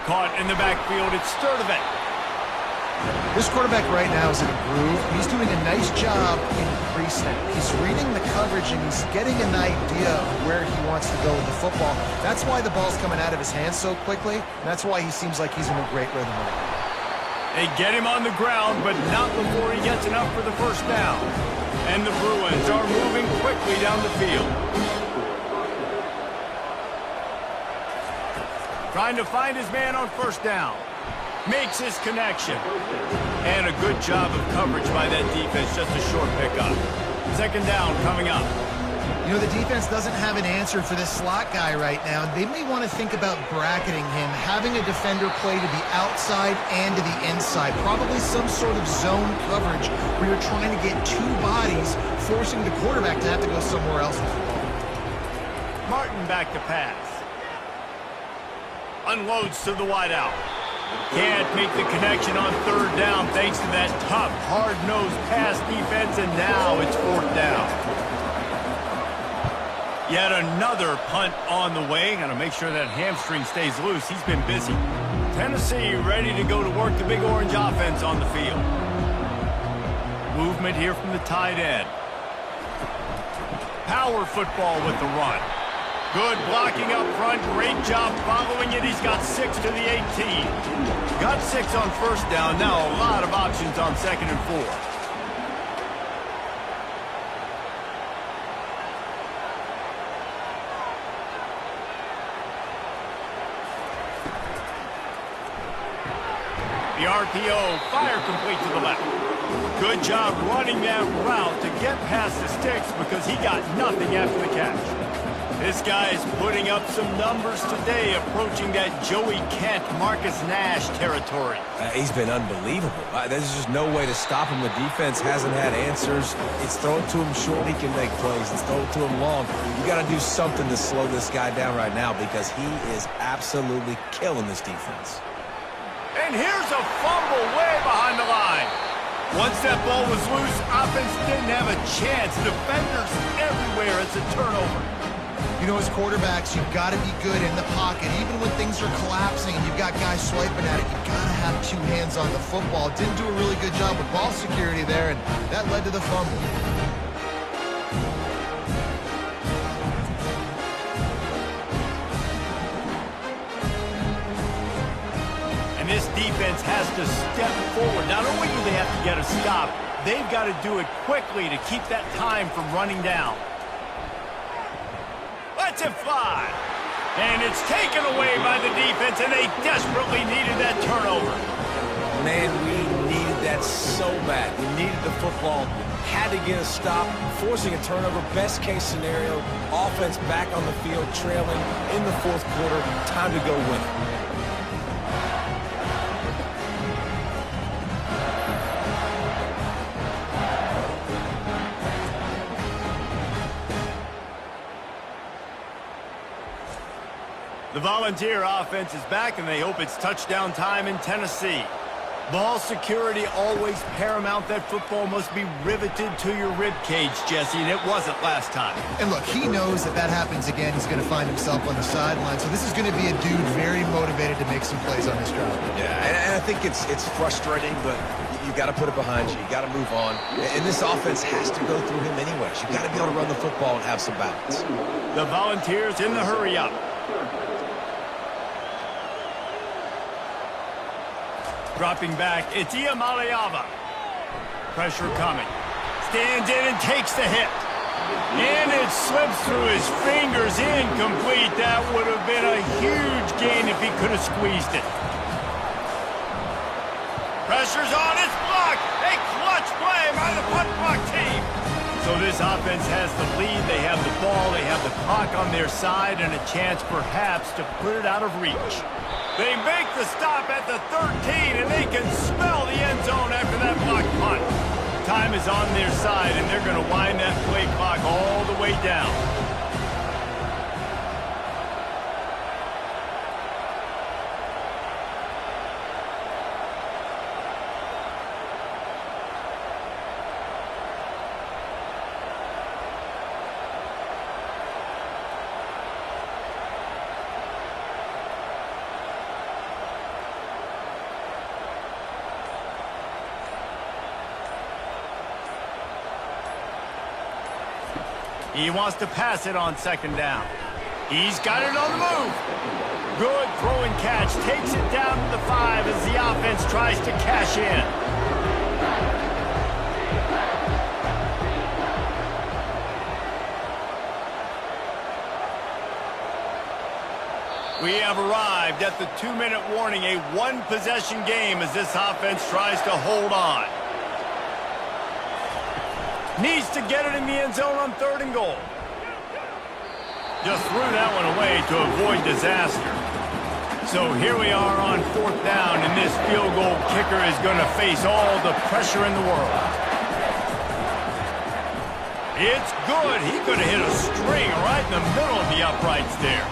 Caught in the backfield, it's Sturdivant. This quarterback right now is in a groove. He's doing a nice job in pre-snap. He's reading the coverage, and he's getting an idea of where he wants to go with the football. That's why the ball's coming out of his hands so quickly, and that's why he seems like he's in a great rhythm right now. They get him on the ground, but not before he gets enough for the 1st down. And the Bruins are moving quickly down the field. Trying to find his man on 1st down. Makes his connection. And a good job of coverage by that defense, just a short pickup. 2nd down coming up. You know, the defense doesn't have an answer for this slot guy right now. They may want to think about bracketing him, having a defender play to the outside and to the inside. Probably some sort of zone coverage where you're trying to get 2 bodies, forcing the quarterback to have to go somewhere else with the ball. Martin back to pass. Unloads to the wideout. Can't make the connection on 3rd down thanks to that tough, hard-nosed pass defense, and now it's 4th down. Yet another punt on the way. Got to make sure that hamstring stays loose. He's been busy. Tennessee ready to go to work the Big Orange offense on the field. Movement here from the tight end. Power football with the run. Good blocking up front. Great job following it. He's got 6 to the 18. Got 6 on 1st down. Now a lot of options on 2nd and 4. The RPO, fire complete to the left. Good job running that route to get past the sticks because he got nothing after the catch. This guy is putting up some numbers today, approaching that Joey Kent, Marcus Nash territory. He's been unbelievable. There's just no way to stop him. The defense hasn't had answers. It's thrown to him short, he can make plays. It's thrown to him long. You got to do something to slow this guy down right now because he is absolutely killing this defense. And here's a fumble way behind the line. Once that ball was loose, offense didn't have a chance. Defenders everywhere. It's a turnover. You know, as quarterbacks, you've got to be good in the pocket. Even when things are collapsing and you've got guys swiping at it, you've got to have 2 hands on the football. Didn't do a really good job with ball security there, and that led to the fumble. And this defense has to step forward. Not only do they have to get a stop, they've got to do it quickly to keep that time from running down. Lets it fly. And it's taken away by the defense, and they desperately needed that turnover. Man, we needed that so bad. We needed the football, had to get a stop, forcing a turnover. Best case scenario, offense back on the field, trailing in the 4th quarter. Time to go win it. The Volunteer offense is back, and they hope it's touchdown time in Tennessee. Ball security always paramount. That football must be riveted to your rib cage, Jesse, and it wasn't last time. And look, he knows that happens again, he's going to find himself on the sideline. So this is going to be a dude very motivated to make some plays on this drive. Yeah, and I think it's frustrating, but you got to put it behind you. You got to move on. And this offense has to go through him anyways. You got to be able to run the football and have some balance. The Volunteers in the hurry up. Dropping back, it's Iamaleava. Pressure coming. Stands in and takes the hit. And it slips through his fingers, incomplete. That would have been a huge gain if he could have squeezed it. Pressure's on, it's blocked. A clutch play by the punt block team. So this offense has the lead. They have the ball, they have the clock on their side, and a chance perhaps to put it out of reach. They make the stop at the 13, and they can smell the end zone after that blocked punt. Time is on their side, and they're going to wind that play clock all the way down. He wants to pass it on second down. He's got it on the move. Good throw and catch. Takes it down to the 5 as the offense tries to cash in. We have arrived at the 2-minute warning, a one-possession game as this offense tries to hold on. Needs to get it in the end zone on 3rd and goal. Just threw that one away to avoid disaster. So here we are on 4th down, and this field goal kicker is going to face all the pressure in the world. It's good. He could have hit a string right in the middle of the uprights there.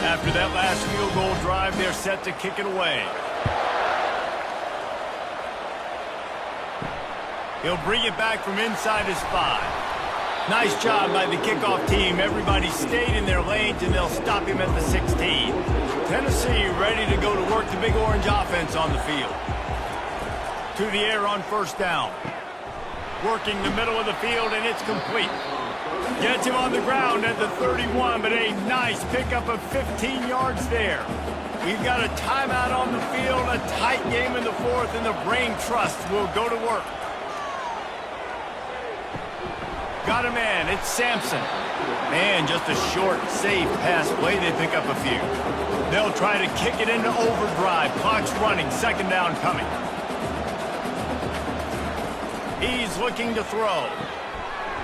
After that last field goal drive, they're set to kick it away. He'll bring it back from inside his 5. Nice job by the kickoff team. Everybody stayed in their lanes, and they'll stop him at the 16. Tennessee ready to go to work the Big Orange offense on the field. To the air on 1st down. Working the middle of the field, and it's complete. Gets him on the ground at the 31, but a nice pickup of 15 yards there. We've got a timeout on the field, a tight game in the 4th, and the Brain Trust will go to work. Got a man, it's Sampson. Man, just a short, safe pass play. They pick up a few. They'll try to kick it into overdrive. Clock's running, 2nd down coming. He's looking to throw.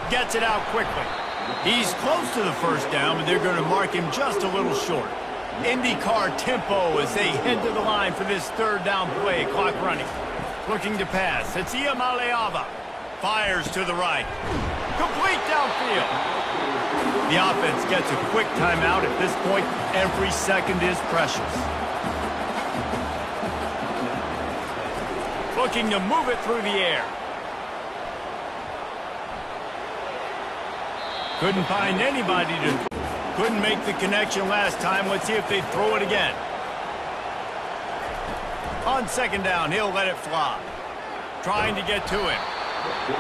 Gets it out quickly. He's close to the 1st down, but they're going to mark him just a little short. IndyCar tempo as they head to the line for this 3rd down play. Clock running. Looking to pass. It's Iamaleava. Fires to the right. Complete downfield. The offense gets a quick timeout. At this point, every second is precious. Looking to move it through the air. Couldn't find anybody to... Couldn't make the connection last time. Let's see if they throw it again. On 2nd down, he'll let it fly. Trying to get to him.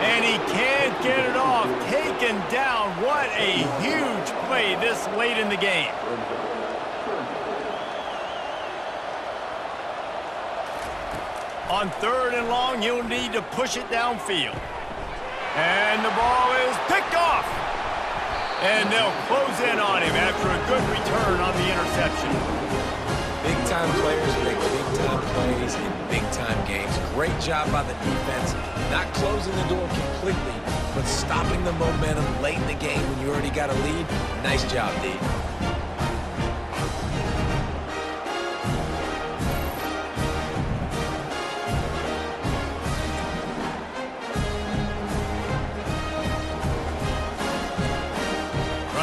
And he can't get it off. Taken down. What a huge play this late in the game. On 3rd and long, he'll need to push it downfield. And the ball is picked off. And they'll close in on him after a good return on the interception. Big-time players make big-time plays in big-time games. Great job by the defense, not closing the door completely, but stopping the momentum late in the game when you already got a lead. Nice job, D.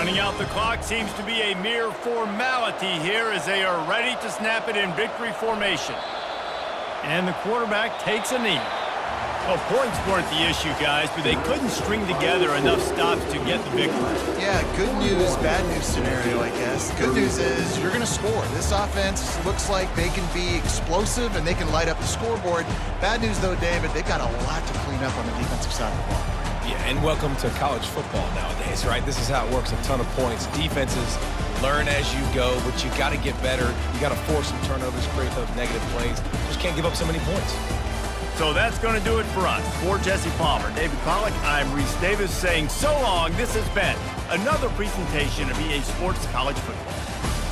Running out the clock seems to be a mere formality here as they are ready to snap it in victory formation. And the quarterback takes a knee. Well, points weren't the issue, guys, but they couldn't string together enough stops to get the victory. Yeah, good news, bad news scenario, I guess. Good news is you're going to score. This offense looks like they can be explosive and they can light up the scoreboard. Bad news, though, David, they've got a lot to clean up on the defensive side of the ball. Yeah, and welcome to college football nowadays, right? This is how it works, a ton of points. Defenses learn as you go, but you got to get better. You got to force some turnovers, create those negative plays. Just can't give up so many points. So that's going to do it for us. For Jesse Palmer, David Pollack, I'm Reese Davis saying so long. This has been another presentation of EA Sports College Football.